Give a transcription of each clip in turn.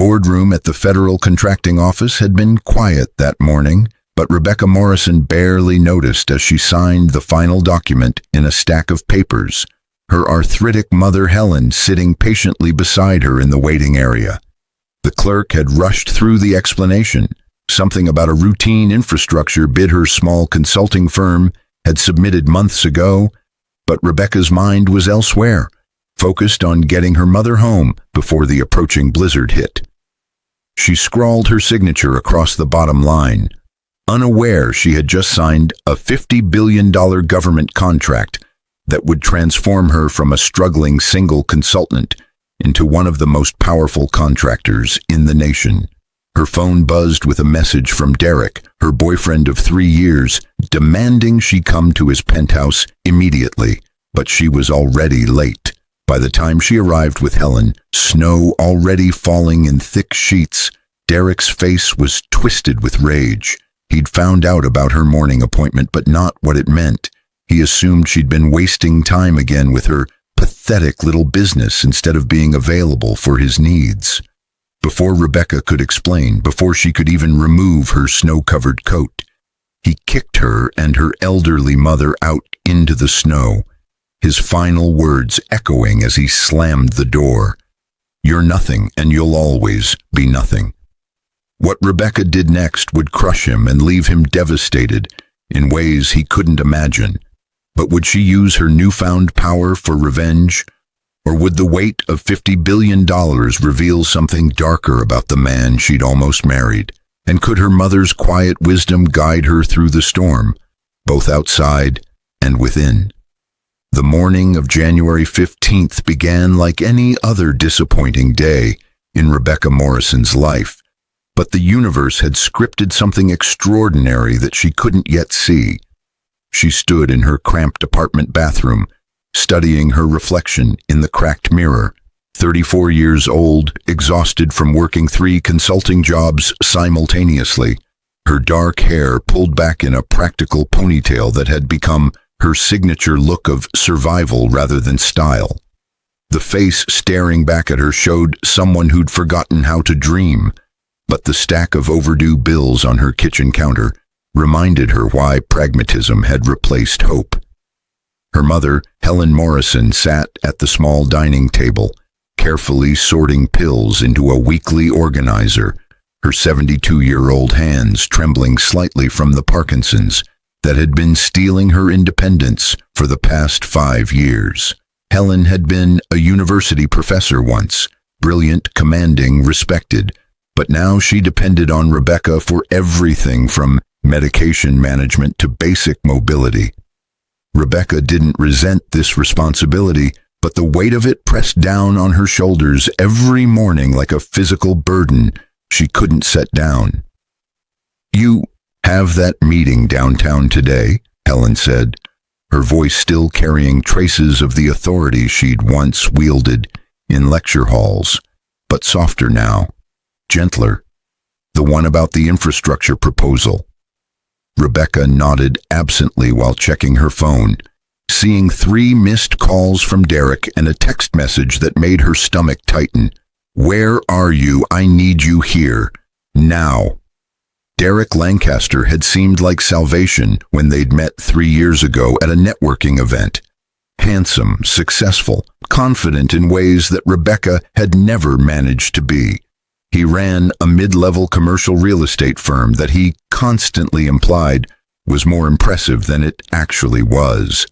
boardroom at the federal contracting office had been quiet that morning, but Rebecca Morrison barely noticed as she signed the final document in a stack of papers, her arthritic mother Helen sitting patiently beside her in the waiting area. The clerk had rushed through the explanation. Something about a routine infrastructure bid her small consulting firm had submitted months ago, but Rebecca's mind was elsewhere, focused on getting her mother home before the approaching blizzard hit. She scrawled her signature across the bottom line, unaware she had just signed a $50 billion government contract that would transform her from a struggling single consultant into one of the most powerful contractors in the nation. Her phone buzzed with a message from Derek, her boyfriend of 3 years, demanding she come to his penthouse immediately, but she was already late. By the time she arrived with Helen, snow already falling in thick sheets, Derek's face was twisted with rage. He'd found out about her morning appointment, but not what it meant. He assumed she'd been wasting time again with her pathetic little business instead of being available for his needs. Before Rebecca could explain, before she could even remove her snow-covered coat, he kicked her and her elderly mother out into the snow, his final words echoing as he slammed the door. "You're nothing, and you'll always be nothing." What Rebecca did next would crush him and leave him devastated in ways he couldn't imagine. But would she use her newfound power for revenge? Or would the weight of $50 billion reveal something darker about the man she'd almost married? And could her mother's quiet wisdom guide her through the storm, both outside and within? The morning of January 15th began like any other disappointing day in Rebecca Morrison's life, but the universe had scripted something extraordinary that she couldn't yet see. She stood in her cramped apartment bathroom, studying her reflection in the cracked mirror. 34 years old, exhausted from working 3 consulting jobs simultaneously, her dark hair pulled back in a practical ponytail that had become her signature look of survival rather than style. The face staring back at her showed someone who'd forgotten how to dream, but the stack of overdue bills on her kitchen counter reminded her why pragmatism had replaced hope. Her mother, Helen Morrison, sat at the small dining table, carefully sorting pills into a weekly organizer, her 72-year-old hands trembling slightly from the Parkinson's that had been stealing her independence for the past 5 years. Helen had been a university professor once, brilliant, commanding, respected, but now she depended on Rebecca for everything from medication management to basic mobility. Rebecca didn't resent this responsibility, but the weight of it pressed down on her shoulders every morning like a physical burden she couldn't set down. "You have that meeting downtown today," Helen said, her voice still carrying traces of the authority she'd once wielded in lecture halls, but softer now, gentler. "The one about the infrastructure proposal." Rebecca nodded absently while checking her phone, seeing 3 missed calls from Derek and a text message that made her stomach tighten. "Where are you? I need you here. Now." Derek Lancaster had seemed like salvation when they'd met 3 years ago at a networking event. Handsome, successful, confident in ways that Rebecca had never managed to be. He ran a mid-level commercial real estate firm that he constantly implied was more impressive than it actually was.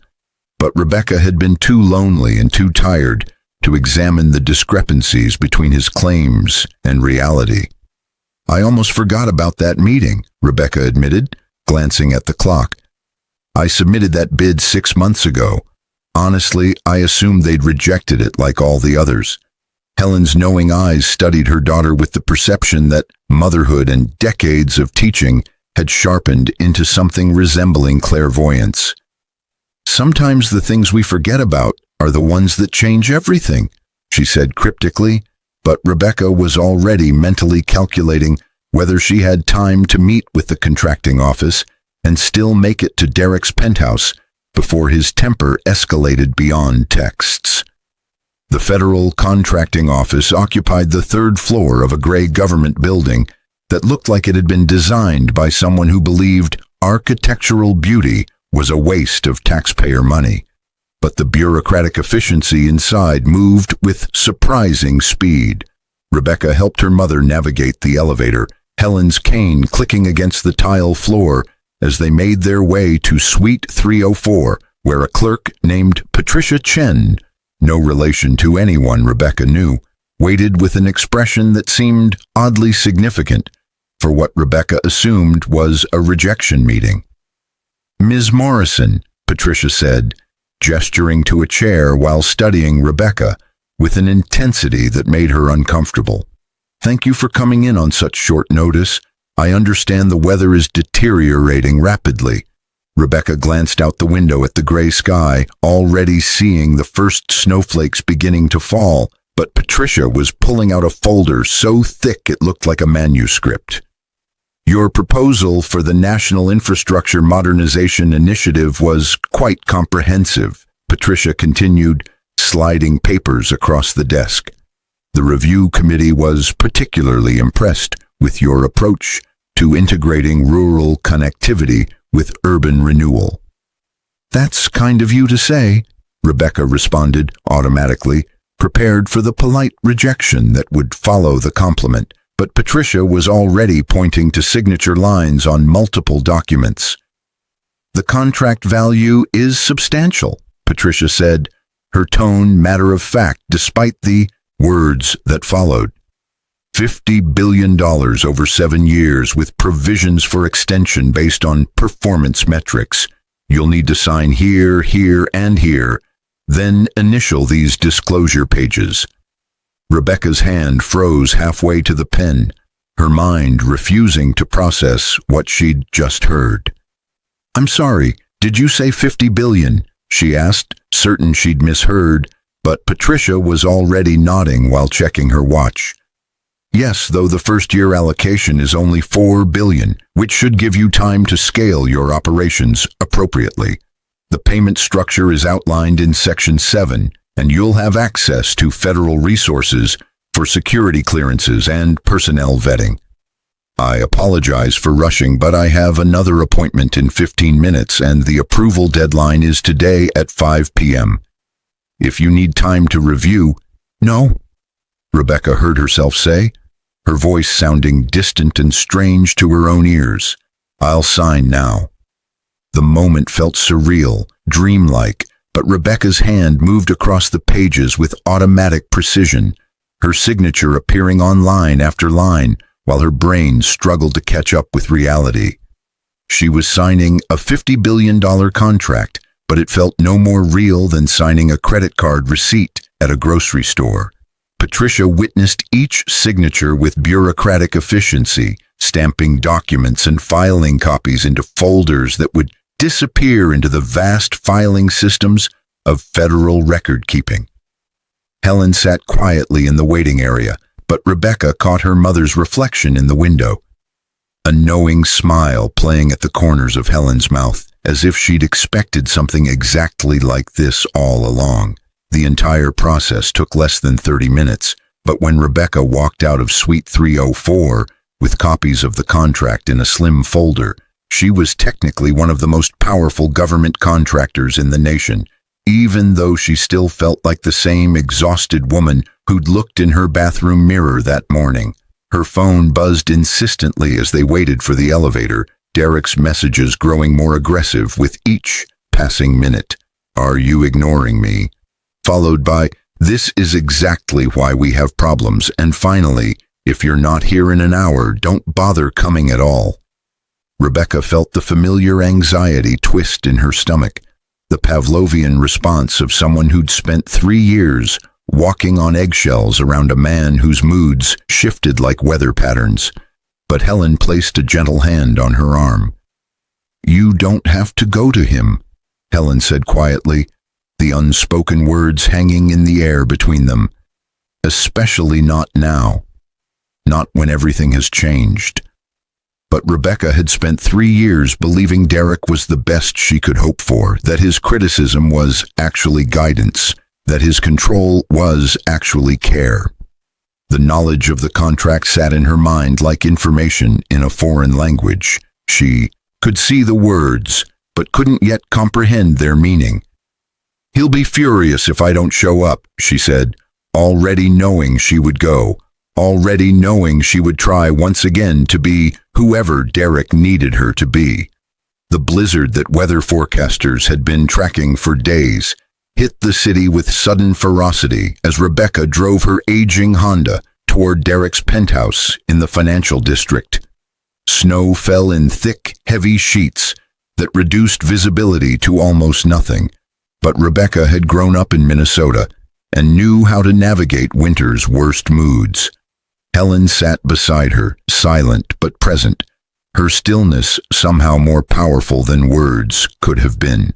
But Rebecca had been too lonely and too tired to examine the discrepancies between his claims and reality. "I almost forgot about that meeting," Rebecca admitted, glancing at the clock. "I submitted that bid 6 months ago. Honestly, I assumed they'd rejected it like all the others." Helen's knowing eyes studied her daughter with the perception that motherhood and decades of teaching had sharpened into something resembling clairvoyance. "Sometimes the things we forget about are the ones that change everything," she said cryptically, but Rebecca was already mentally calculating whether she had time to meet with the contracting office and still make it to Derek's penthouse before his temper escalated beyond texts. The federal contracting office occupied the third floor of a gray government building that looked like it had been designed by someone who believed architectural beauty was a waste of taxpayer money. But the bureaucratic efficiency inside moved with surprising speed. Rebecca helped her mother navigate the elevator, Helen's cane clicking against the tile floor as they made their way to Suite 304, where a clerk named Patricia Chen, no relation to anyone Rebecca knew, waited with an expression that seemed oddly significant for what Rebecca assumed was a rejection meeting. "Ms. Morrison," Patricia said, gesturing to a chair while studying Rebecca with an intensity that made her uncomfortable. "Thank you for coming in on such short notice. I understand the weather is deteriorating rapidly." Rebecca glanced out the window at the gray sky, already seeing the first snowflakes beginning to fall, but Patricia was pulling out a folder so thick it looked like a manuscript. "Your proposal for the National Infrastructure Modernization Initiative was quite comprehensive," Patricia continued, sliding papers across the desk. "The review committee was particularly impressed with your approach to integrating rural connectivity with urban renewal." "That's kind of you to say," Rebecca responded automatically, prepared for the polite rejection that would follow the compliment. But Patricia was already pointing to signature lines on multiple documents. "The contract value is substantial," Patricia said, her tone matter-of-fact despite the words that followed. $50 billion over 7 years with provisions for extension based on performance metrics. You'll need to sign here, here, and here, then initial these disclosure pages." Rebecca's hand froze halfway to the pen, her mind refusing to process what she'd just heard. "I'm sorry, did you say 50 billion?" she asked, certain she'd misheard, but Patricia was already nodding while checking her watch. "Yes, though the first-year allocation is only 4 billion, which should give you time to scale your operations appropriately. The payment structure is outlined in Section 7, and you'll have access to federal resources for security clearances and personnel vetting. I apologize for rushing, but I have another appointment in 15 minutes, and the approval deadline is today at 5 p.m. If you need time to review—" "No," Rebecca heard herself say, her voice sounding distant and strange to her own ears. "I'll sign now." The moment felt surreal, dreamlike, but Rebecca's hand moved across the pages with automatic precision, her signature appearing on line after line, while her brain struggled to catch up with reality. She was signing a $50 billion contract, but it felt no more real than signing a credit card receipt at a grocery store. Patricia witnessed each signature with bureaucratic efficiency, stamping documents and filing copies into folders that would disappear into the vast filing systems of federal record-keeping. Helen sat quietly in the waiting area, but Rebecca caught her mother's reflection in the window. A knowing smile playing at the corners of Helen's mouth, as if she'd expected something exactly like this all along. The entire process took less than 30 minutes, but when Rebecca walked out of Suite 304 with copies of the contract in a slim folder, she was technically one of the most powerful government contractors in the nation, even though she still felt like the same exhausted woman who'd looked in her bathroom mirror that morning. Her phone buzzed insistently as they waited for the elevator, Derek's messages growing more aggressive with each passing minute. "Are you ignoring me?" Followed by, "This is exactly why we have problems," and finally, "If you're not here in an hour, don't bother coming at all." Rebecca felt the familiar anxiety twist in her stomach, the Pavlovian response of someone who'd spent 3 years walking on eggshells around a man whose moods shifted like weather patterns. But Helen placed a gentle hand on her arm. "You don't have to go to him," Helen said quietly, the unspoken words hanging in the air between them. "Especially not now. Not when everything has changed." But Rebecca had spent 3 years believing Derek was the best she could hope for, that his criticism was actually guidance, that his control was actually care. The knowledge of the contract sat in her mind like information in a foreign language. She could see the words, but couldn't yet comprehend their meaning. "He'll be furious if I don't show up," she said, already knowing she would go, already knowing she would try once again to be whoever Derek needed her to be. The blizzard that weather forecasters had been tracking for days hit the city with sudden ferocity as Rebecca drove her aging Honda toward Derek's penthouse in the financial district. Snow fell in thick, heavy sheets that reduced visibility to almost nothing, but Rebecca had grown up in Minnesota and knew how to navigate winter's worst moods. Helen sat beside her, silent but present, her stillness somehow more powerful than words could have been.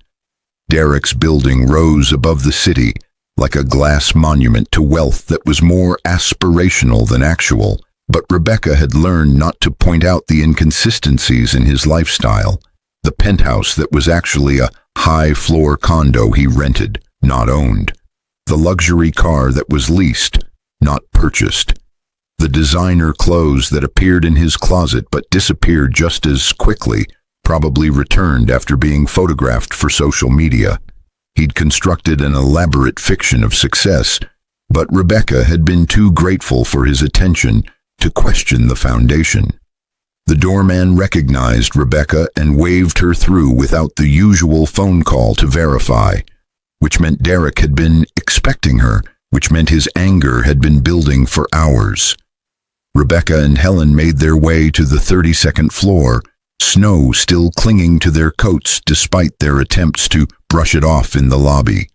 Derek's building rose above the city like a glass monument to wealth that was more aspirational than actual, but Rebecca had learned not to point out the inconsistencies in his lifestyle. The penthouse that was actually a high-floor condo he rented, not owned. The luxury car that was leased, not purchased. The designer clothes that appeared in his closet but disappeared just as quickly, probably returned after being photographed for social media. He'd constructed an elaborate fiction of success, but Rebecca had been too grateful for his attention to question the foundation. The doorman recognized Rebecca and waved her through without the usual phone call to verify, which meant Derek had been expecting her, which meant his anger had been building for hours. Rebecca and Helen made their way to the 32nd floor, snow still clinging to their coats despite their attempts to brush it off in the lobby.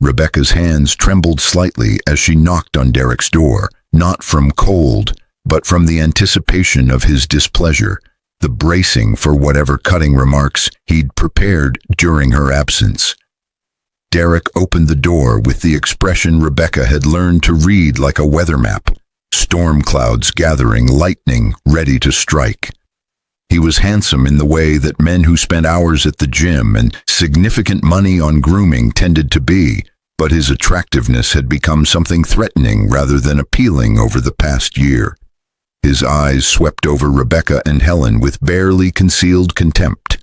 Rebecca's hands trembled slightly as she knocked on Derek's door, not from cold, but from the anticipation of his displeasure, the bracing for whatever cutting remarks he'd prepared during her absence. Derek opened the door with the expression Rebecca had learned to read like a weather map, storm clouds gathering, lightning ready to strike. He was handsome in the way that men who spent hours at the gym and significant money on grooming tended to be, but his attractiveness had become something threatening rather than appealing over the past year. His eyes swept over Rebecca and Helen with barely concealed contempt,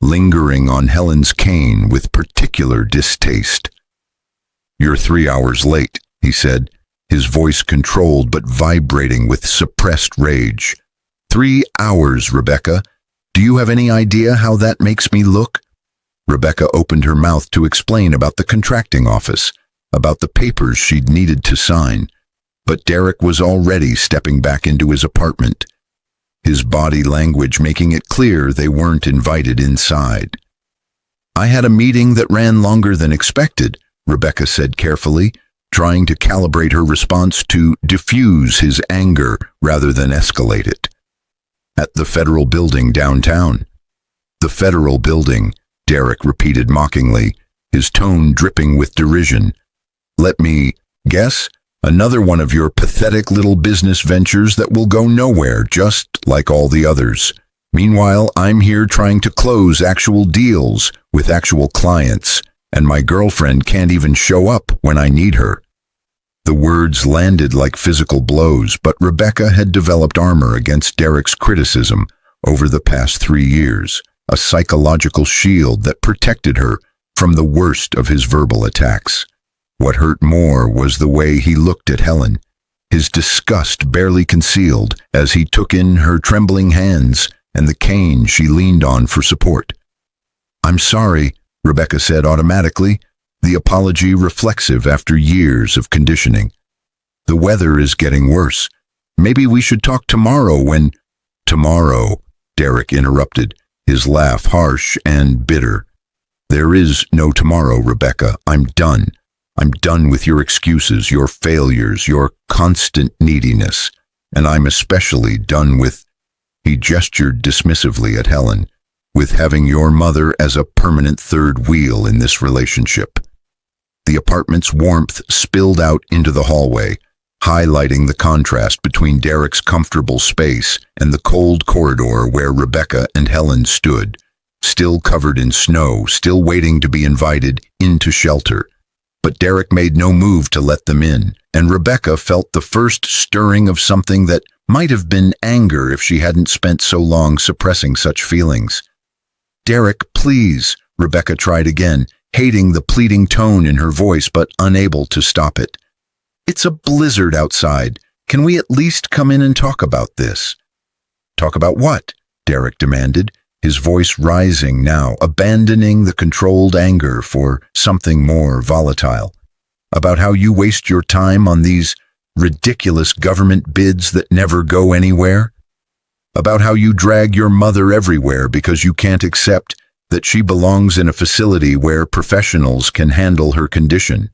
lingering on Helen's cane with particular distaste. "You're 3 hours late," he said, his voice controlled but vibrating with suppressed rage. 3 hours, Rebecca. Do you have any idea how that makes me look? Rebecca opened her mouth to explain about the contracting office, about the papers she'd needed to sign, but Derek was already stepping back into his apartment, his body language making it clear they weren't invited inside. "I had a meeting that ran longer than expected," Rebecca said carefully, trying to calibrate her response to diffuse his anger rather than escalate it. "At the Federal Building downtown." "The Federal Building," Derek repeated mockingly, his tone dripping with derision. "Let me guess, another one of your pathetic little business ventures that will go nowhere, just like all the others. Meanwhile, I'm here trying to close actual deals with actual clients, and my girlfriend can't even show up when I need her." The words landed like physical blows, but Rebecca had developed armor against Derek's criticism over the past 3 years, a psychological shield that protected her from the worst of his verbal attacks. What hurt more was the way he looked at Helen, his disgust barely concealed as he took in her trembling hands and the cane she leaned on for support. "I'm sorry," Rebecca said automatically, the apology reflexive after years of conditioning. "The weather is getting worse. Maybe we should talk tomorrow when—" "Tomorrow," Derek interrupted, his laugh harsh and bitter. "There is no tomorrow, Rebecca. I'm done. I'm done with your excuses, your failures, your constant neediness. And I'm especially done with—" he gestured dismissively at Helen, "with having your mother as a permanent third wheel in this relationship." The apartment's warmth spilled out into the hallway, highlighting the contrast between Derek's comfortable space and the cold corridor where Rebecca and Helen stood, still covered in snow, still waiting to be invited into shelter. but Derek made no move to let them in, and Rebecca felt the first stirring of something that might have been anger if she hadn't spent so long suppressing such feelings. "Derek, please," Rebecca tried again, hating the pleading tone in her voice but unable to stop it. "It's a blizzard outside. Can we at least come in and talk about this?" "Talk about what?" Derek demanded, his voice rising now, abandoning the controlled anger for something more volatile. "About how you waste your time on these ridiculous government bids that never go anywhere? About how you drag your mother everywhere because you can't accept that she belongs in a facility where professionals can handle her condition?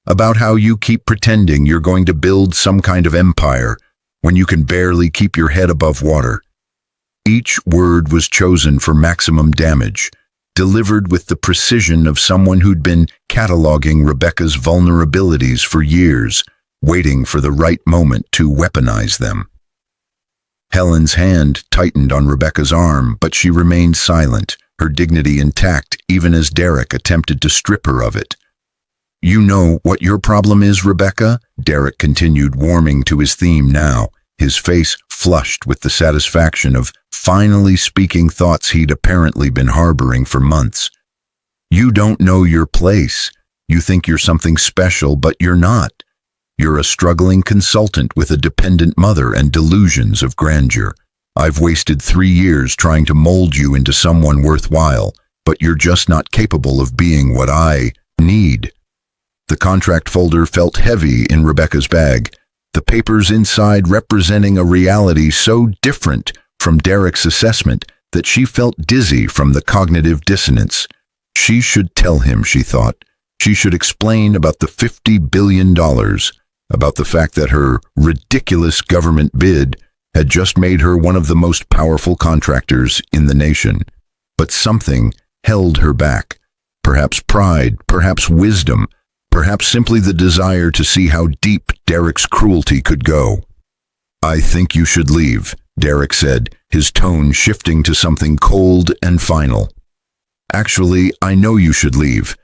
About how you keep pretending you're going to build some kind of empire when you can barely keep your head above water?" Each word was chosen for maximum damage, delivered with the precision of someone who'd been cataloging Rebecca's vulnerabilities for years, waiting for the right moment to weaponize them. Helen's hand tightened on Rebecca's arm, but she remained silent, her dignity intact even as Derek attempted to strip her of it. "You know what your problem is, Rebecca?" Derek continued, warming to his theme now, his face flushed with the satisfaction of finally speaking thoughts he'd apparently been harboring for months. "You don't know your place. You think you're something special, but you're not. You're a struggling consultant with a dependent mother and delusions of grandeur. I've wasted 3 years trying to mold you into someone worthwhile, but you're just not capable of being what I need." The contract folder felt heavy in Rebecca's bag, the papers inside representing a reality so different from Derek's assessment that she felt dizzy from the cognitive dissonance. She should tell him, she thought. She should explain about the $50 billion, about the fact that her ridiculous government bid had just made her one of the most powerful contractors in the nation. But something held her back. Perhaps pride, perhaps wisdom, perhaps simply the desire to see how deep Derek's cruelty could go. "I think you should leave," Derek said, his tone shifting to something cold and final. "Actually, I know you should leave.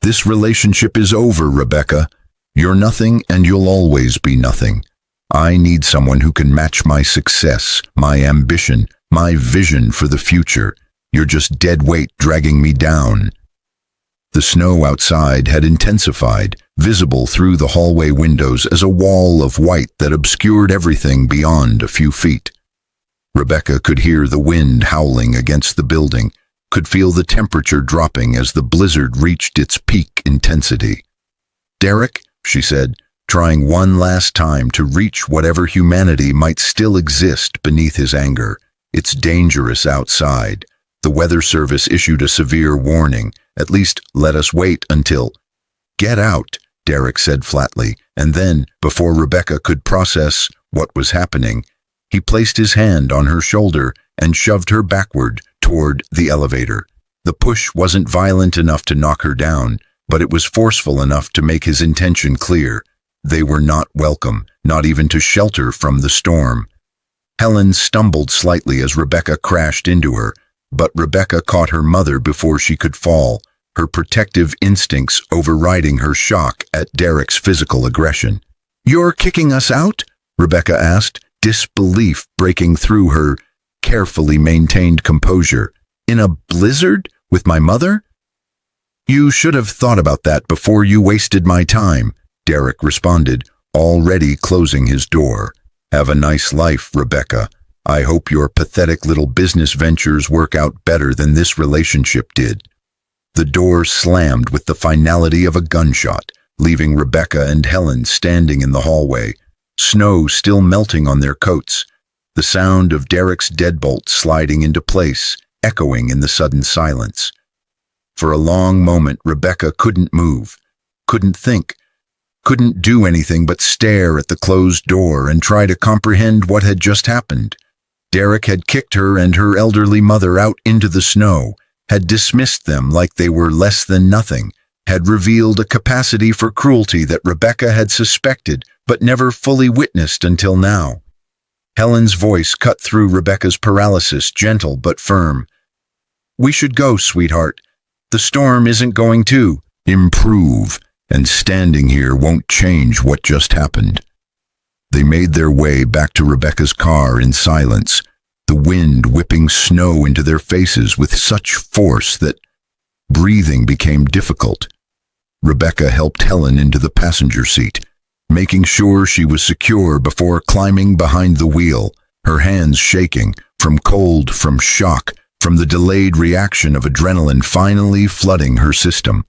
This relationship is over, Rebecca. You're nothing and you'll always be nothing. I need someone who can match my success, my ambition, my vision for the future. You're just dead weight dragging me down." The snow outside had intensified, visible through the hallway windows as a wall of white that obscured everything beyond a few feet. Rebecca could hear the wind howling against the building, could feel the temperature dropping as the blizzard reached its peak intensity. "Derek," she said, trying one last time to reach whatever humanity might still exist beneath his anger. "It's dangerous outside. The weather service issued a severe warning. At least let us wait until—" "Get out," Derek said flatly, and then, before Rebecca could process what was happening, he placed his hand on her shoulder and shoved her backward toward the elevator. The push wasn't violent enough to knock her down, but it was forceful enough to make his intention clear. They were not welcome, not even to shelter from the storm. Helen stumbled slightly as Rebecca crashed into her, but Rebecca caught her mother before she could fall, her protective instincts overriding her shock at Derek's physical aggression. "You're kicking us out?" Rebecca asked, disbelief breaking through her carefully maintained composure. "In a blizzard? With my mother?" "You should have thought about that before you wasted my time," Derek responded, already closing his door. "Have a nice life, Rebecca. I hope your pathetic little business ventures work out better than this relationship did." The door slammed with the finality of a gunshot, leaving Rebecca and Helen standing in the hallway, snow still melting on their coats, the sound of Derek's deadbolt sliding into place, echoing in the sudden silence. For a long moment, Rebecca couldn't move, couldn't think, couldn't do anything but stare at the closed door and try to comprehend what had just happened. Derek had kicked her and her elderly mother out into the snow, had dismissed them like they were less than nothing, had revealed a capacity for cruelty that Rebecca had suspected but never fully witnessed until now. Helen's voice cut through Rebecca's paralysis, gentle but firm. "We should go, sweetheart. The storm isn't going to improve," and standing here won't change what just happened. They made their way back to Rebecca's car in silence, the wind whipping snow into their faces with such force that breathing became difficult. Rebecca helped Helen into the passenger seat, making sure she was secure before climbing behind the wheel, her hands shaking, from cold, from shock, from the delayed reaction of adrenaline finally flooding her system.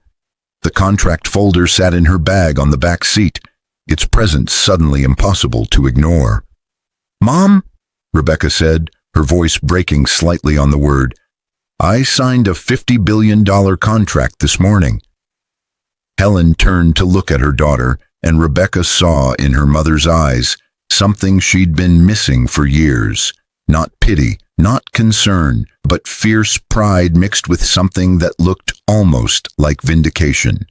The contract folder sat in her bag on the back seat, its presence suddenly impossible to ignore. "Mom," Rebecca said, her voice breaking slightly on the word, "I signed a $50 billion contract this morning." Helen turned to look at her daughter, and Rebecca saw in her mother's eyes something she'd been missing for years. Not pity, not concern, but fierce pride mixed with something that looked almost like vindication.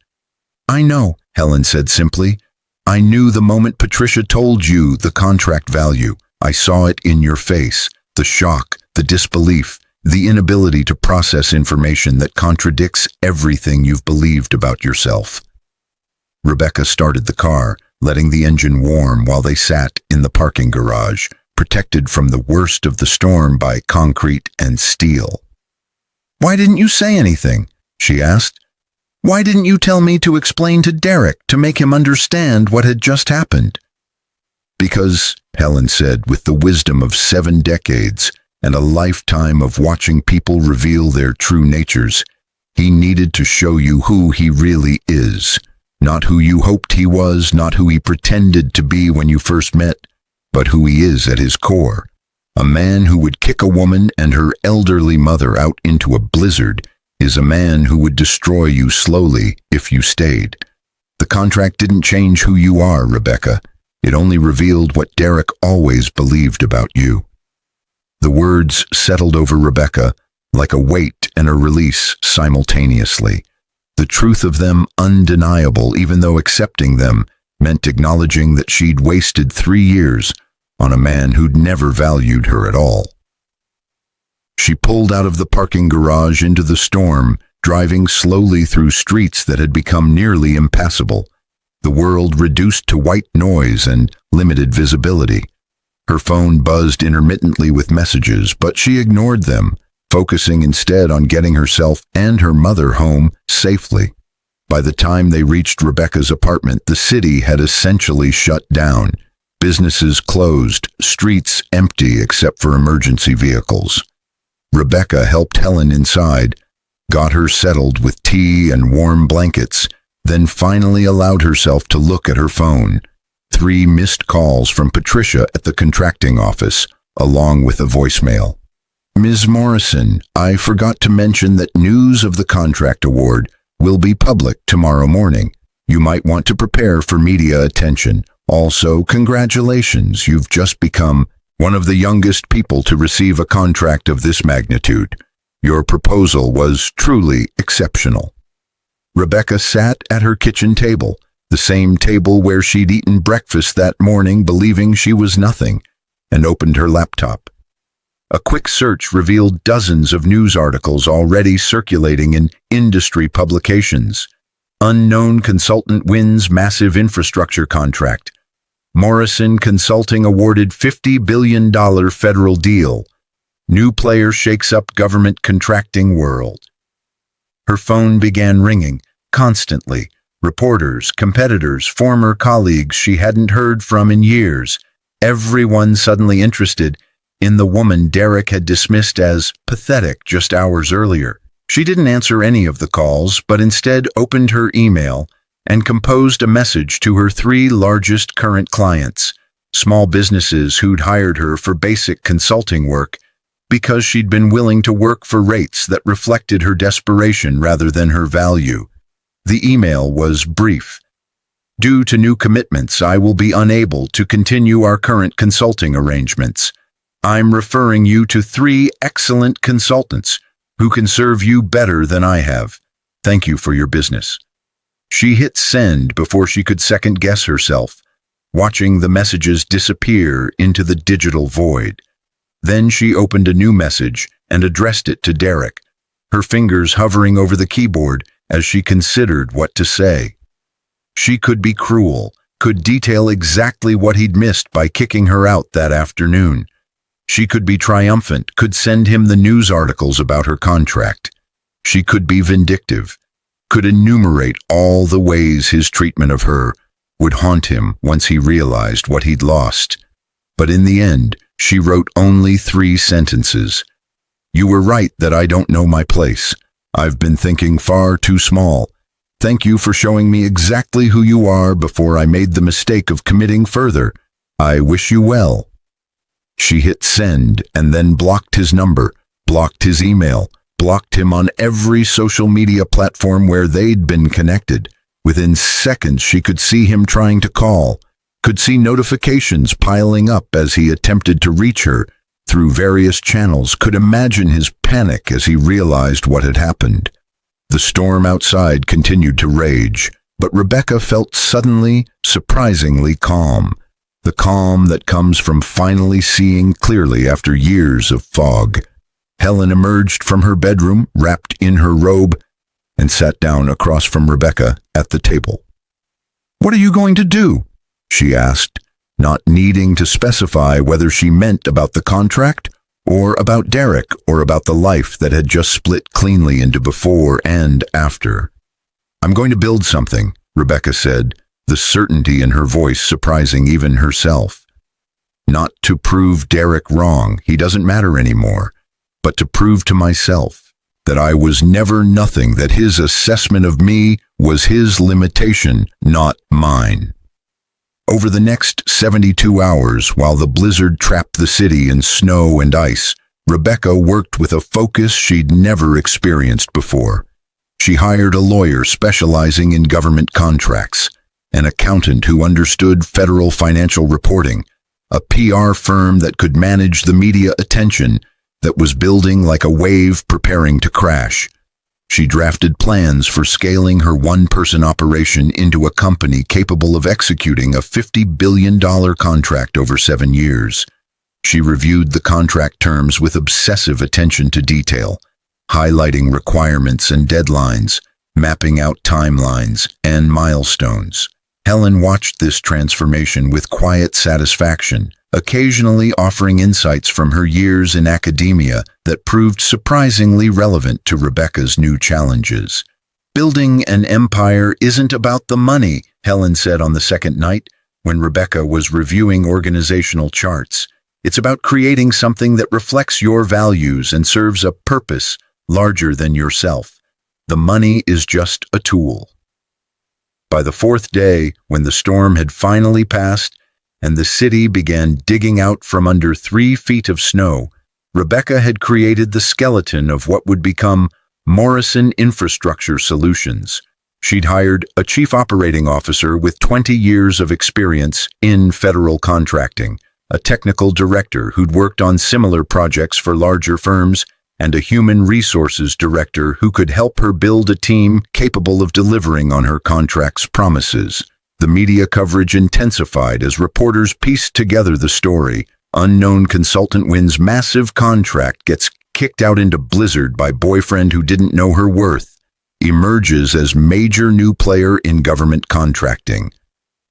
"I know," Helen said simply. "I knew the moment Patricia told you the contract value. I saw it in your face, the shock, the disbelief, the inability to process information that contradicts everything you've believed about yourself." Rebecca started the car, letting the engine warm while they sat in the parking garage, protected from the worst of the storm by concrete and steel. "Why didn't you say anything?" she asked. "Why didn't you tell me to explain to Derek to make him understand what had just happened?" "Because," Helen said with the wisdom of 7 decades and a lifetime of watching people reveal their true natures, "he needed to show you who he really is. Not who you hoped he was, not who he pretended to be when you first met, but who he is at his core. A man who would kick a woman and her elderly mother out into a blizzard is a man who would destroy you slowly if you stayed. The contract didn't change who you are, Rebecca. It only revealed what Derek always believed about you." The words settled over Rebecca like a weight and a release simultaneously. The truth of them undeniable, even though accepting them meant acknowledging that she'd wasted 3 years on a man who'd never valued her at all. She pulled out of the parking garage into the storm, driving slowly through streets that had become nearly impassable, the world reduced to white noise and limited visibility. Her phone buzzed intermittently with messages, but she ignored them, focusing instead on getting herself and her mother home safely. By the time they reached Rebecca's apartment, the city had essentially shut down. Businesses closed, streets empty except for emergency vehicles. Rebecca helped Helen inside, got her settled with tea and warm blankets, then finally allowed herself to look at her phone. 3 missed calls from Patricia at the contracting office, along with a voicemail. "Ms. Morrison, I forgot to mention that news of the contract award will be public tomorrow morning. You might want to prepare for media attention. Also, congratulations, you've just become one of the youngest people to receive a contract of this magnitude. Your proposal was truly exceptional." Rebecca sat at her kitchen table, the same table where she'd eaten breakfast that morning believing she was nothing, and opened her laptop. A quick search revealed dozens of news articles already circulating in industry publications. Unknown consultant wins massive infrastructure contract. Morrison Consulting awarded $50 billion federal deal. New player shakes up government contracting world. Her phone began ringing, constantly. Reporters, competitors, former colleagues she hadn't heard from in years. Everyone suddenly interested in the woman Derek had dismissed as pathetic just hours earlier. She didn't answer any of the calls, but instead opened her email and composed a message to her 3 largest current clients, small businesses who'd hired her for basic consulting work because she'd been willing to work for rates that reflected her desperation rather than her value. The email was brief. "Due to new commitments, I will be unable to continue our current consulting arrangements. I'm referring you to 3 excellent consultants who can serve you better than I have. Thank you for your business." She hit send before she could second-guess herself, watching the messages disappear into the digital void. Then she opened a new message and addressed it to Derek, her fingers hovering over the keyboard as she considered what to say. She could be cruel, could detail exactly what he'd missed by kicking her out that afternoon. She could be triumphant, could send him the news articles about her contract. She could be vindictive, could enumerate all the ways his treatment of her would haunt him once he realized what he'd lost. But in the end, she wrote only 3 sentences. "You were right that I don't know my place. I've been thinking far too small. Thank you for showing me exactly who you are before I made the mistake of committing further. I wish you well." She hit send and then blocked his number, blocked his email, blocked him on every social media platform where they'd been connected. Within seconds, she could see him trying to call, could see notifications piling up as he attempted to reach her through various channels, could imagine his panic as he realized what had happened. The storm outside continued to rage, but Rebecca felt suddenly, surprisingly calm. The calm that comes from finally seeing clearly after years of fog. Helen emerged from her bedroom, wrapped in her robe, and sat down across from Rebecca at the table. "What are you going to do?" she asked, not needing to specify whether she meant about the contract or about Derek or about the life that had just split cleanly into before and after. "I'm going to build something," Rebecca said, the certainty in her voice surprising even herself. "Not to prove Derek wrong, he doesn't matter anymore, but to prove to myself that I was never nothing, that his assessment of me was his limitation, not mine." Over the next 72 hours, while the blizzard trapped the city in snow and ice, Rebecca worked with a focus she'd never experienced before. She hired a lawyer specializing in government contracts, an accountant who understood federal financial reporting, a PR firm that could manage the media attention that was building like a wave preparing to crash. She drafted plans for scaling her one-person operation into a company capable of executing a $50 billion contract over 7 years. She reviewed the contract terms with obsessive attention to detail, highlighting requirements and deadlines, mapping out timelines and milestones. Helen watched this transformation with quiet satisfaction, occasionally offering insights from her years in academia that proved surprisingly relevant to Rebecca's new challenges. "Building an empire isn't about the money," Helen said on the second night, when Rebecca was reviewing organizational charts. "It's about creating something that reflects your values and serves a purpose larger than yourself. The money is just a tool." By the 4th day, when the storm had finally passed and the city began digging out from under 3 feet of snow, Rebecca had created the skeleton of what would become Morrison Infrastructure Solutions. She'd hired a chief operating officer with 20 years of experience in federal contracting, a technical director who'd worked on similar projects for larger firms, and a human resources director who could help her build a team capable of delivering on her contract's promises. The media coverage intensified as reporters pieced together the story. Unknown consultant wins massive contract, gets kicked out into blizzard by boyfriend who didn't know her worth, emerges as major new player in government contracting.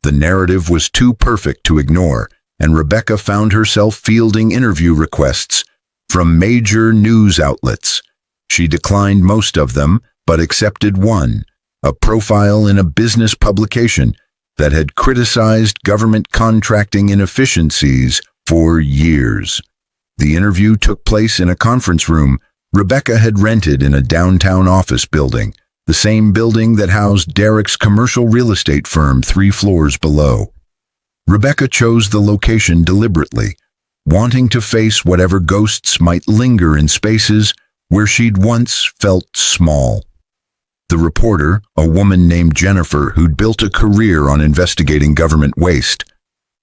The narrative was too perfect to ignore, and Rebecca found herself fielding interview requests from major news outlets. She declined most of them, but accepted one, a profile in a business publication that had criticized government contracting inefficiencies for years. The interview took place in a conference room Rebecca had rented in a downtown office building, the same building that housed Derek's commercial real estate firm 3 floors below. Rebecca chose the location deliberately, wanting to face whatever ghosts might linger in spaces where she'd once felt small. The reporter, a woman named Jennifer who'd built a career on investigating government waste,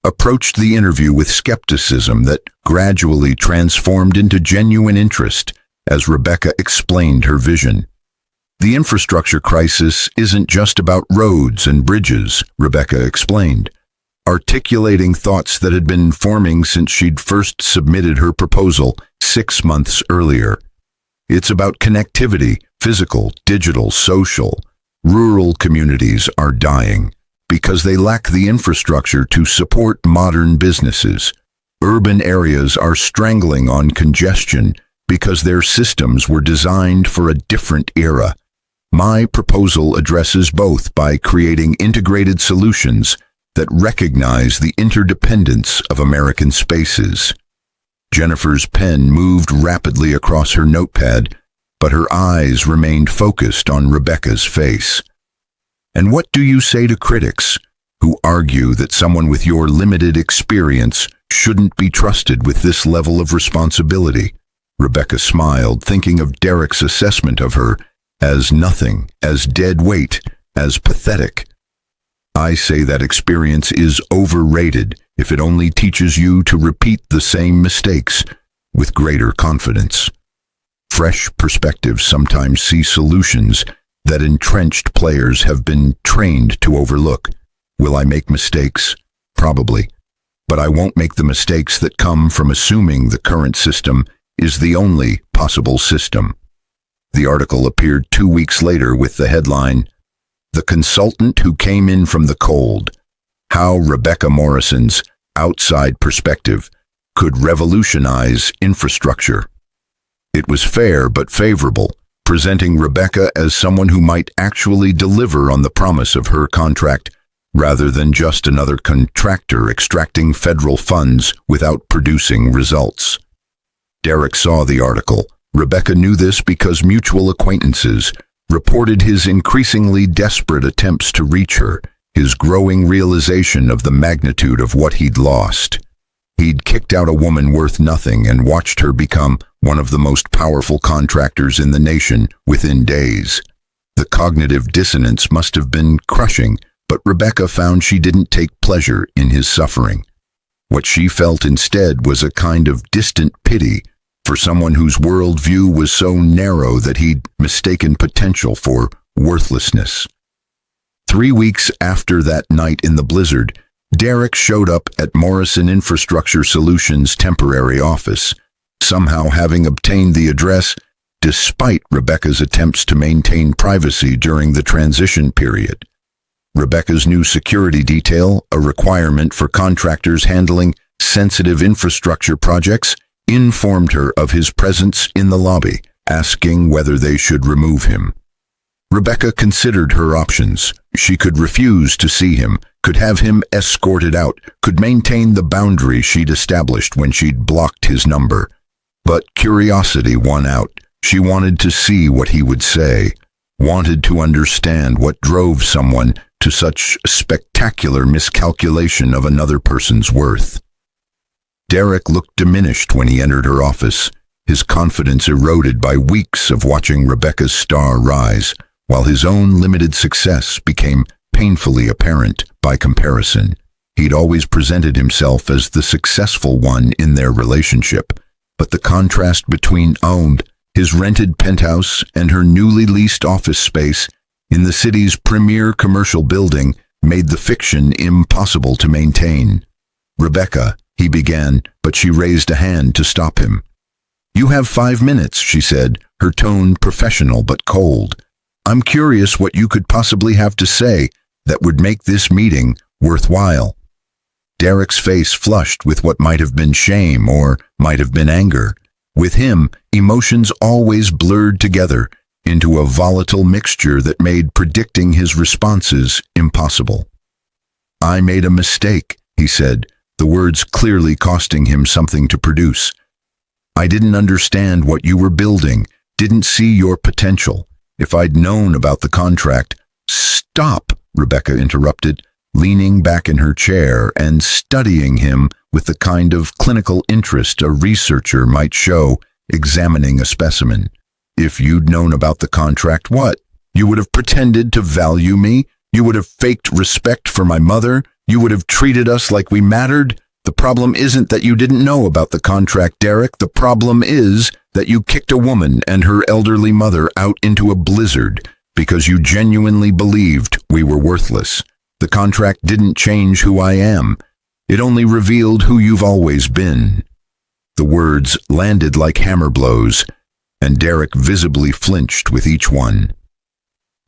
approached the interview with skepticism that gradually transformed into genuine interest as Rebecca explained her vision. "The infrastructure crisis isn't just about roads and bridges," Rebecca explained, articulating thoughts that had been forming since she'd first submitted her proposal 6 months earlier. "It's about connectivity, physical, digital, social. Rural communities are dying. because they lack the infrastructure to support modern businesses. Urban areas are strangling on congestion because their systems were designed for a different era. My proposal addresses both by creating integrated solutions that recognize the interdependence of American spaces. Jennifer's pen moved rapidly across her notepad, but her eyes remained focused on Rebecca's face. And what do you say to critics who argue that someone with your limited experience shouldn't be trusted with this level of responsibility? Rebecca smiled, thinking of Derek's assessment of her as nothing, as dead weight, as pathetic. I say that experience is overrated if it only teaches you to repeat the same mistakes with greater confidence. Fresh perspectives sometimes see solutions that entrenched players have been trained to overlook. Will I make mistakes? Probably. But I won't make the mistakes that come from assuming the current system is the only possible system. The article appeared 2 weeks later with the headline, "The Consultant Who Came In From the Cold: How Rebecca Morrison's Outside Perspective Could Revolutionize Infrastructure." It was fair but favorable, presenting Rebecca as someone who might actually deliver on the promise of her contract, rather than just another contractor extracting federal funds without producing results. Derek saw the article. Rebecca knew this because mutual acquaintances reported his increasingly desperate attempts to reach her, his growing realization of the magnitude of what he'd lost. He'd kicked out a woman worth nothing and watched her become one of the most powerful contractors in the nation within days. The cognitive dissonance must have been crushing, but Rebecca found she didn't take pleasure in his suffering. What she felt instead was a kind of distant pity for someone whose worldview was so narrow that he'd mistaken potential for worthlessness. 3 weeks after that night in the blizzard, Derek showed up at Morrison Infrastructure Solutions' temporary office, somehow having obtained the address despite Rebecca's attempts to maintain privacy during the transition period. Rebecca's new security detail, a requirement for contractors handling sensitive infrastructure projects, informed her of his presence in the lobby, asking whether they should remove him. Rebecca considered her options. She could refuse to see him, could have him escorted out, could maintain the boundary she'd established when she'd blocked his number. But curiosity won out. She wanted to see what he would say, wanted to understand what drove someone to such spectacular miscalculation of another person's worth. Derek looked diminished when he entered her office, his confidence eroded by weeks of watching Rebecca's star rise, while his own limited success became painfully apparent by comparison. He'd always presented himself as the successful one in their relationship, but the contrast between his rented penthouse and her newly leased office space in the city's premier commercial building made the fiction impossible to maintain. "Rebecca," he began, but she raised a hand to stop him. "You have 5 minutes," she said, her tone professional but cold. "I'm curious what you could possibly have to say that would make this meeting worthwhile." Derek's face flushed with what might have been shame or might have been anger. With him, emotions always blurred together into a volatile mixture that made predicting his responses impossible. "I made a mistake," he said, the words clearly costing him something to produce. "I didn't understand what you were building, didn't see your potential. If I'd known about the contract—" "Stop," Rebecca interrupted, leaning back in her chair and studying him with the kind of clinical interest a researcher might show examining a specimen. "If you'd known about the contract, what? You would have pretended to value me? You would have faked respect for my mother? You would have treated us like we mattered? The problem isn't that you didn't know about the contract, Derek. The problem is that you kicked a woman and her elderly mother out into a blizzard because you genuinely believed we were worthless. The contract didn't change who I am. It only revealed who you've always been." The words landed like hammer blows, and Derek visibly flinched with each one.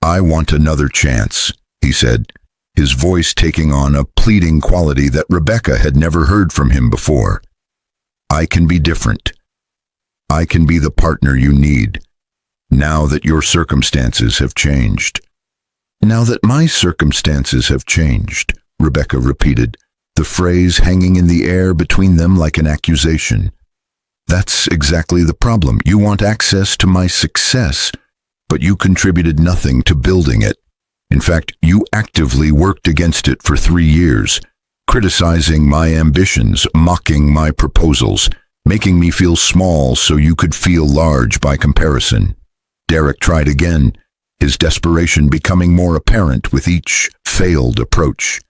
"I want another chance," he said, his voice taking on a pleading quality that Rebecca had never heard from him before. "I can be different. I can be the partner you need, now that your circumstances have changed." "Now that my circumstances have changed," Rebecca repeated, the phrase hanging in the air between them like an accusation. "That's exactly the problem. You want access to my success, but you contributed nothing to building it. In fact, you actively worked against it for 3 years, criticizing my ambitions, mocking my proposals, making me feel small so you could feel large by comparison." Derek tried again, his desperation becoming more apparent with each failed approach.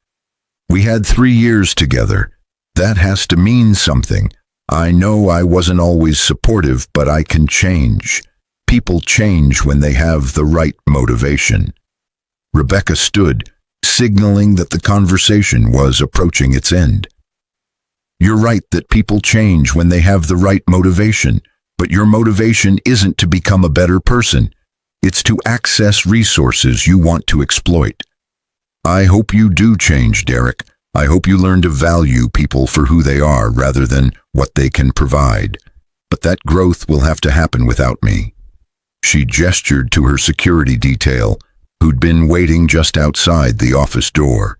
"We had 3 years together. That has to mean something. I know I wasn't always supportive, but I can change. People change when they have the right motivation." Rebecca stood, signaling that the conversation was approaching its end. "You're right that people change when they have the right motivation, but your motivation isn't to become a better person. It's to access resources you want to exploit. I hope you do change, Derek. I hope you learn to value people for who they are rather than what they can provide. But that growth will have to happen without me." She gestured to her security detail, who'd been waiting just outside the office door.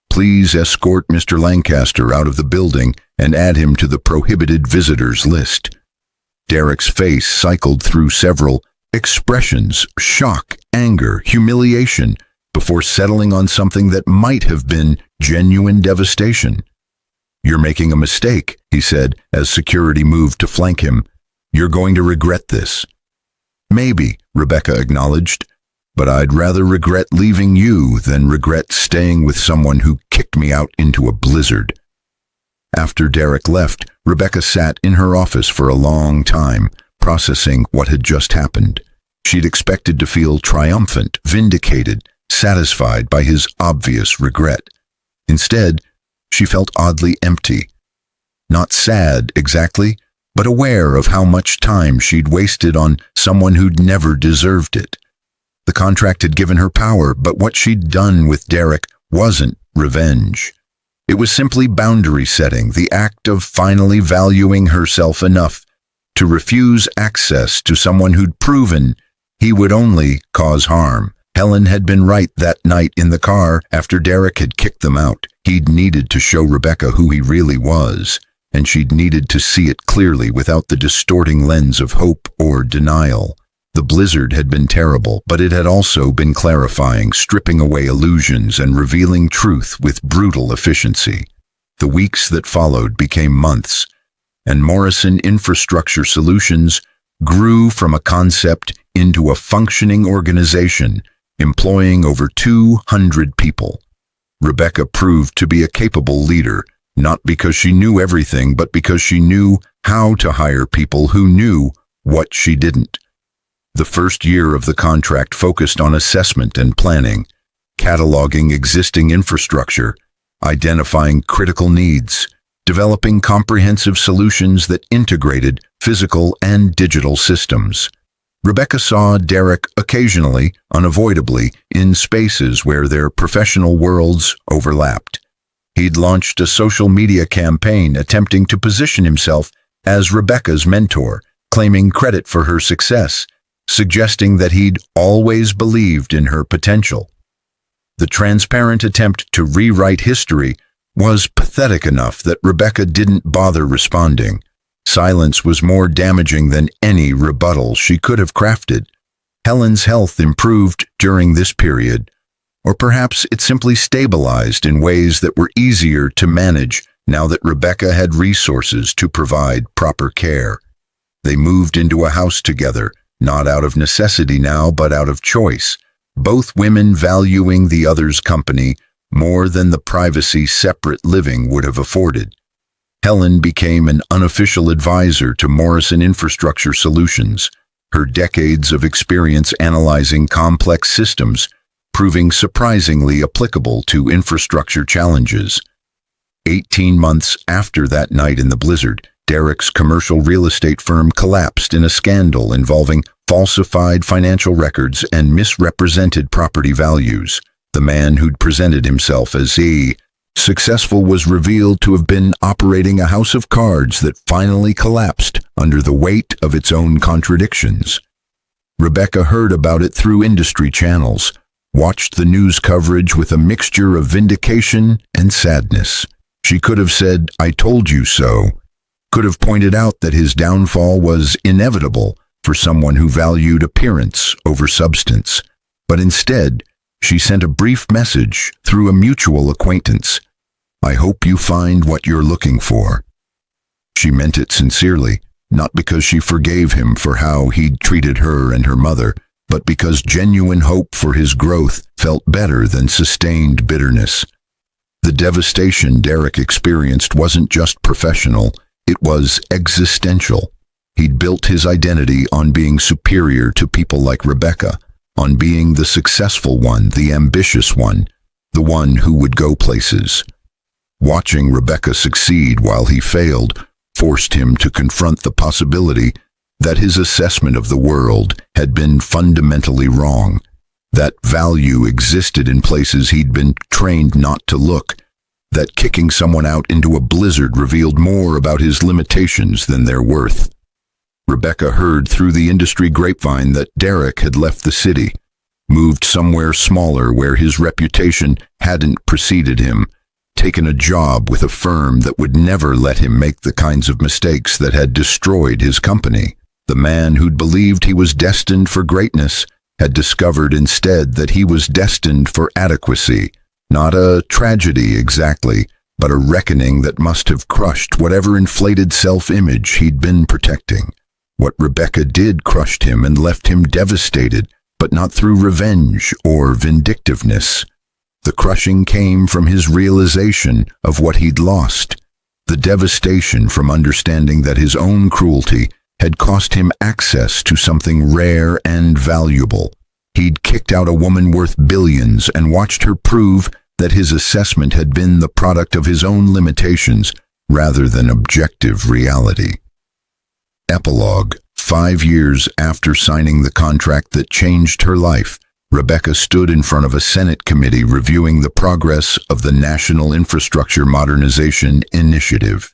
"Please escort Mr. Lancaster out of the building and add him to the prohibited visitors list." Derek's face cycled through several expressions: shock, anger, humiliation, before settling on something that might have been genuine devastation. "You're making a mistake," he said as security moved to flank him. "You're going to regret this." "Maybe," Rebecca acknowledged, "but I'd rather regret leaving you than regret staying with someone who kicked me out into a blizzard." After Derek left, Rebecca sat in her office for a long time, processing what had just happened. She'd expected to feel triumphant, vindicated, satisfied by his obvious regret. Instead, she felt oddly empty. Not sad, exactly, but aware of how much time she'd wasted on someone who'd never deserved it. The contract had given her power, but what she'd done with Derek wasn't revenge. It was simply boundary setting, the act of finally valuing herself enough to refuse access to someone who'd proven he would only cause harm. Helen had been right that night in the car after Derek had kicked them out. He'd needed to show Rebecca who he really was, and she'd needed to see it clearly without the distorting lens of hope or denial. The blizzard had been terrible, but it had also been clarifying, stripping away illusions and revealing truth with brutal efficiency. The weeks that followed became months, and Morrison Infrastructure Solutions grew from a concept into a functioning organization, employing over 200 people. Rebecca proved to be a capable leader, not because she knew everything, but because she knew how to hire people who knew what she didn't. The first year of the contract focused on assessment and planning, cataloging existing infrastructure, identifying critical needs, developing comprehensive solutions that integrated physical and digital systems. Rebecca saw Derek occasionally, unavoidably, in spaces where their professional worlds overlapped. He'd launched a social media campaign attempting to position himself as Rebecca's mentor, claiming credit for her success, suggesting that he'd always believed in her potential. The transparent attempt to rewrite history was pathetic enough that Rebecca didn't bother responding. Silence was more damaging than any rebuttal she could have crafted. Helen's health improved during this period, or perhaps it simply stabilized in ways that were easier to manage now that Rebecca had resources to provide proper care. They moved into a house together, not out of necessity now, but out of choice, both women valuing the other's company more than the privacy separate living would have afforded. Helen became an unofficial advisor to Morrison Infrastructure Solutions, her decades of experience analyzing complex systems proving surprisingly applicable to infrastructure challenges. 18 months after that night in the blizzard, Derek's commercial real estate firm collapsed in a scandal involving falsified financial records and misrepresented property values. The man who'd presented himself as successful was revealed to have been operating a house of cards that finally collapsed under the weight of its own contradictions. Rebecca heard about it through industry channels, watched the news coverage with a mixture of vindication and sadness. She could have said, "I told you so," could have pointed out that his downfall was inevitable for someone who valued appearance over substance. But instead, she sent a brief message through a mutual acquaintance. "I hope you find what you're looking for." She meant it sincerely, not because she forgave him for how he'd treated her and her mother, but because genuine hope for his growth felt better than sustained bitterness. The devastation Derek experienced wasn't just professional, it was existential. He'd built his identity on being superior to people like Rebecca, on being the successful one, the ambitious one, the one who would go places. Watching Rebecca succeed while he failed forced him to confront the possibility that his assessment of the world had been fundamentally wrong, that value existed in places he'd been trained not to look, that kicking someone out into a blizzard revealed more about his limitations than their worth. Rebecca heard through the industry grapevine that Derek had left the city, moved somewhere smaller where his reputation hadn't preceded him, taken a job with a firm that would never let him make the kinds of mistakes that had destroyed his company. The man who'd believed he was destined for greatness had discovered instead that he was destined for adequacy, not a tragedy exactly, but a reckoning that must have crushed whatever inflated self-image he'd been protecting. What Rebecca did crushed him and left him devastated, but not through revenge or vindictiveness. The crushing came from his realization of what he'd lost, the devastation from understanding that his own cruelty had cost him access to something rare and valuable. He'd kicked out a woman worth billions and watched her prove that his assessment had been the product of his own limitations rather than objective reality. Epilogue. 5 years after signing the contract that changed her life, Rebecca stood in front of a Senate committee reviewing the progress of the National Infrastructure Modernization Initiative.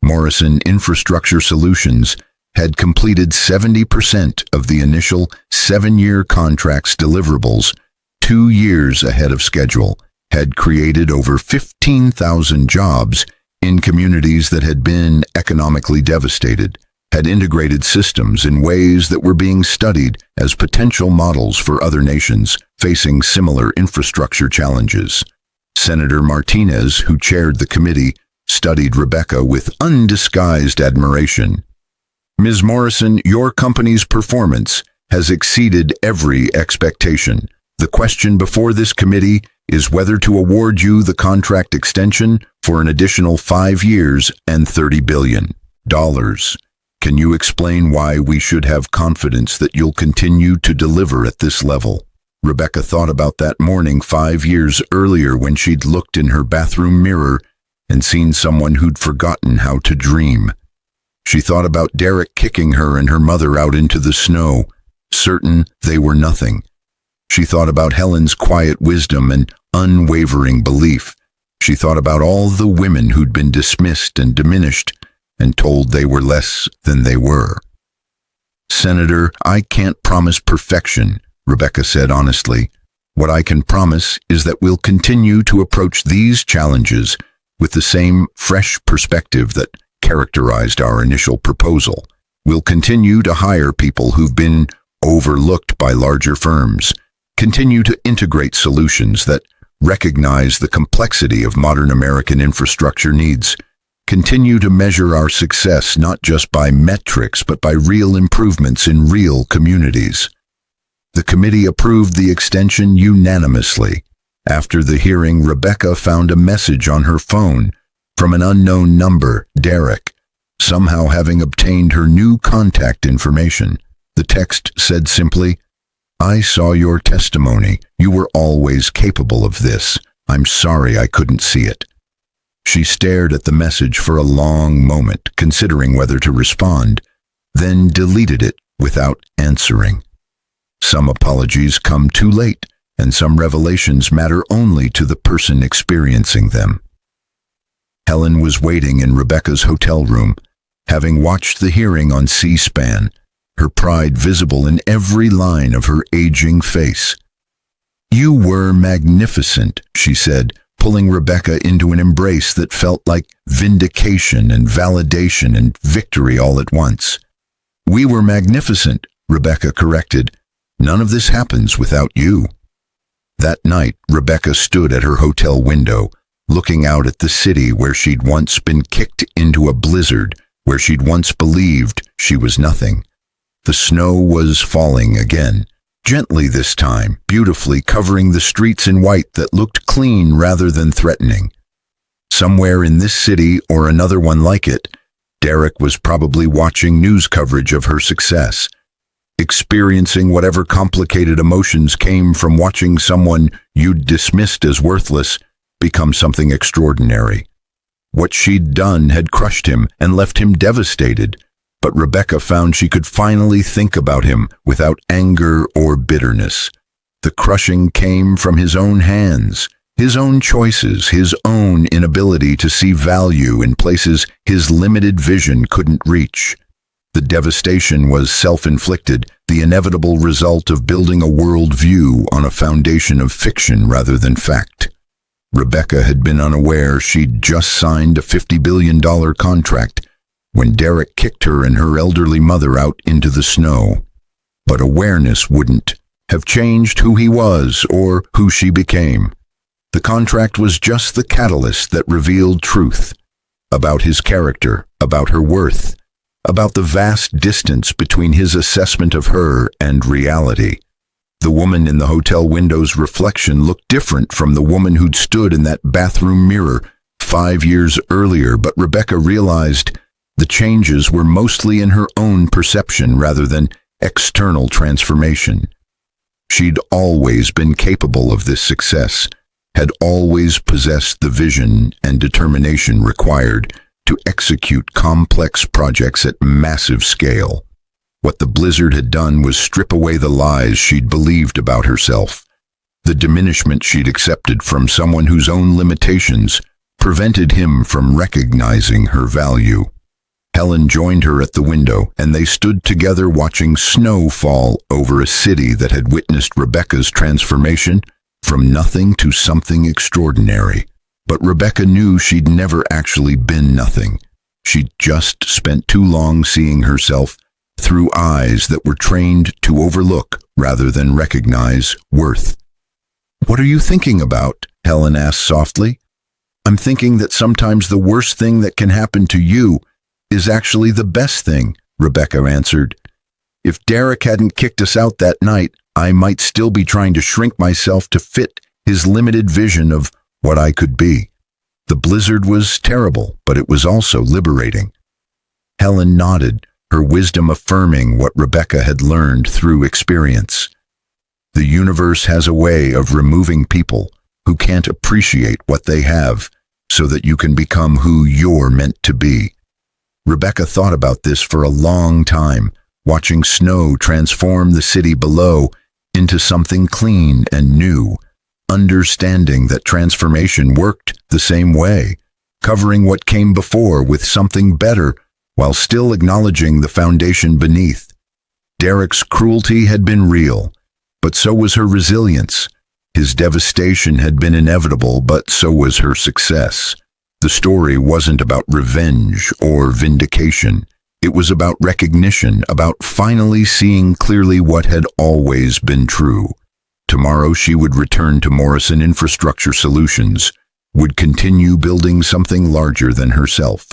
Morrison Infrastructure Solutions had completed 70% of the initial 7-year contract's deliverables 2 years ahead of schedule, had created over 15,000 jobs in communities that had been economically devastated, had integrated systems in ways that were being studied as potential models for other nations facing similar infrastructure challenges. Senator Martinez, who chaired the committee, studied Rebecca with undisguised admiration. "Ms. Morrison, your company's performance has exceeded every expectation. The question before this committee is whether to award you the contract extension for an additional 5 years and $30 billion. Can you explain why we should have confidence that you'll continue to deliver at this level?" Rebecca thought about that morning 5 years earlier when she'd looked in her bathroom mirror and seen someone who'd forgotten how to dream. She thought about Derek kicking her and her mother out into the snow, certain they were nothing. She thought about Helen's quiet wisdom and unwavering belief. She thought about all the women who'd been dismissed and diminished and told they were less than they were. "Senator, I can't promise perfection," Rebecca said honestly. "What I can promise is that we'll continue to approach these challenges with the same fresh perspective that characterized our initial proposal. We'll continue to hire people who've been overlooked by larger firms, continue to integrate solutions that recognize the complexity of modern American infrastructure needs, continue to measure our success not just by metrics but by real improvements in real communities." The committee approved the extension unanimously. After the hearing, Rebecca found a message on her phone from an unknown number, Derek, somehow having obtained her new contact information. The text said simply, "I saw your testimony. You were always capable of this. I'm sorry I couldn't see it." She stared at the message for a long moment, considering whether to respond, then deleted it without answering. Some apologies come too late, and some revelations matter only to the person experiencing them. Helen was waiting in Rebecca's hotel room, having watched the hearing on C-SPAN, her pride visible in every line of her aging face. "You were magnificent," she said, pulling Rebecca into an embrace that felt like vindication and validation and victory all at once. "We were magnificent," Rebecca corrected. "None of this happens without you." That night, Rebecca stood at her hotel window, looking out at the city where she'd once been kicked into a blizzard, where she'd once believed she was nothing. The snow was falling again, gently this time, beautifully covering the streets in white that looked clean rather than threatening. Somewhere in this city or another one like it, Derek was probably watching news coverage of her success, experiencing whatever complicated emotions came from watching someone you'd dismissed as worthless become something extraordinary. What she'd done had crushed him and left him devastated, but Rebecca found she could finally think about him without anger or bitterness. The crushing came from his own hands, his own choices, his own inability to see value in places his limited vision couldn't reach. The devastation was self-inflicted, the inevitable result of building a worldview on a foundation of fiction rather than fact. Rebecca had been unaware she'd just signed a $50 billion contract when Derek kicked her and her elderly mother out into the snow. But awareness wouldn't have changed who he was or who she became. The contract was just the catalyst that revealed truth about his character, about her worth, about the vast distance between his assessment of her and reality. The woman in the hotel window's reflection looked different from the woman who'd stood in that bathroom mirror 5 years earlier, but Rebecca realized the changes were mostly in her own perception rather than external transformation. She'd always been capable of this success, had always possessed the vision and determination required to execute complex projects at massive scale. What the blizzard had done was strip away the lies she'd believed about herself, the diminishment she'd accepted from someone whose own limitations prevented him from recognizing her value. Helen joined her at the window, and they stood together watching snow fall over a city that had witnessed Rebecca's transformation from nothing to something extraordinary. But Rebecca knew she'd never actually been nothing. She'd just spent too long seeing herself through eyes that were trained to overlook rather than recognize worth. "What are you thinking about?" Helen asked softly. "I'm thinking that sometimes the worst thing that can happen to you is actually the best thing," Rebecca answered. "If Derek hadn't kicked us out that night, I might still be trying to shrink myself to fit his limited vision of what I could be. The blizzard was terrible, but it was also liberating." Helen nodded, her wisdom affirming what Rebecca had learned through experience. The universe has a way of removing people who can't appreciate what they have so that you can become who you're meant to be. Rebecca thought about this for a long time, watching snow transform the city below into something clean and new, understanding that transformation worked the same way, covering what came before with something better while still acknowledging the foundation beneath. Derek's cruelty had been real, but so was her resilience. His devastation had been inevitable, but so was her success. The story wasn't about revenge or vindication. It was about recognition, about finally seeing clearly what had always been true. Tomorrow she would return to Morrison Infrastructure Solutions, would continue building something larger than herself,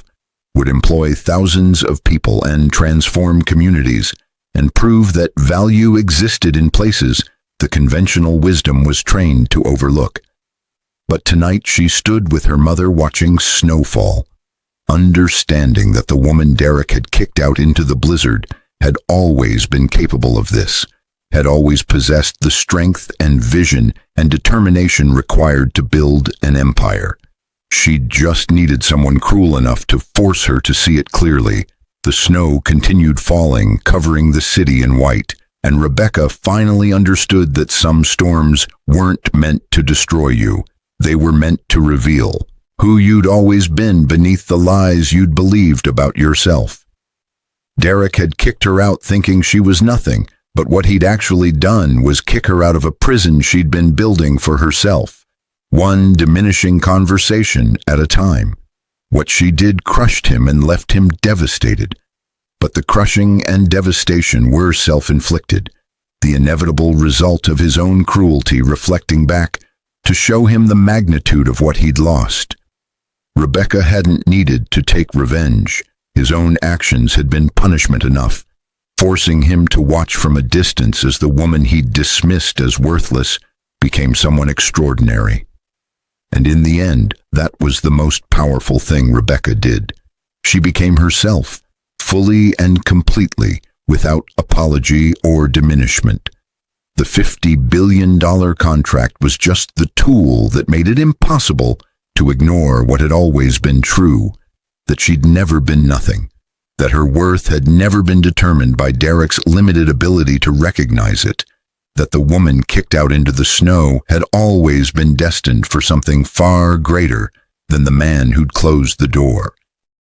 would employ thousands of people and transform communities, and prove that value existed in places the conventional wisdom was trained to overlook. But tonight she stood with her mother watching snowfall, understanding that the woman Derek had kicked out into the blizzard had always been capable of this, had always possessed the strength and vision and determination required to build an empire. She'd just needed someone cruel enough to force her to see it clearly. The snow continued falling, covering the city in white, And Rebecca finally understood that some storms weren't meant to destroy you. They were meant to reveal who you'd always been beneath the lies you'd believed about yourself. Derek had kicked her out thinking she was nothing, but what he'd actually done was kick her out of a prison she'd been building for herself, one diminishing conversation at a time. What she did crushed him and left him devastated. But the crushing and devastation were self-inflicted, the inevitable result of his own cruelty reflecting back to show him the magnitude of what he'd lost. Rebecca hadn't needed to take revenge. His own actions had been punishment enough, forcing him to watch from a distance as the woman he'd dismissed as worthless became someone extraordinary. And in the end, that was the most powerful thing Rebecca did. She became herself, fully and completely, without apology or diminishment. The $50 billion contract was just the tool that made it impossible to ignore what had always been true, that she'd never been nothing, that her worth had never been determined by Derek's limited ability to recognize it, that the woman kicked out into the snow had always been destined for something far greater than the man who'd closed the door.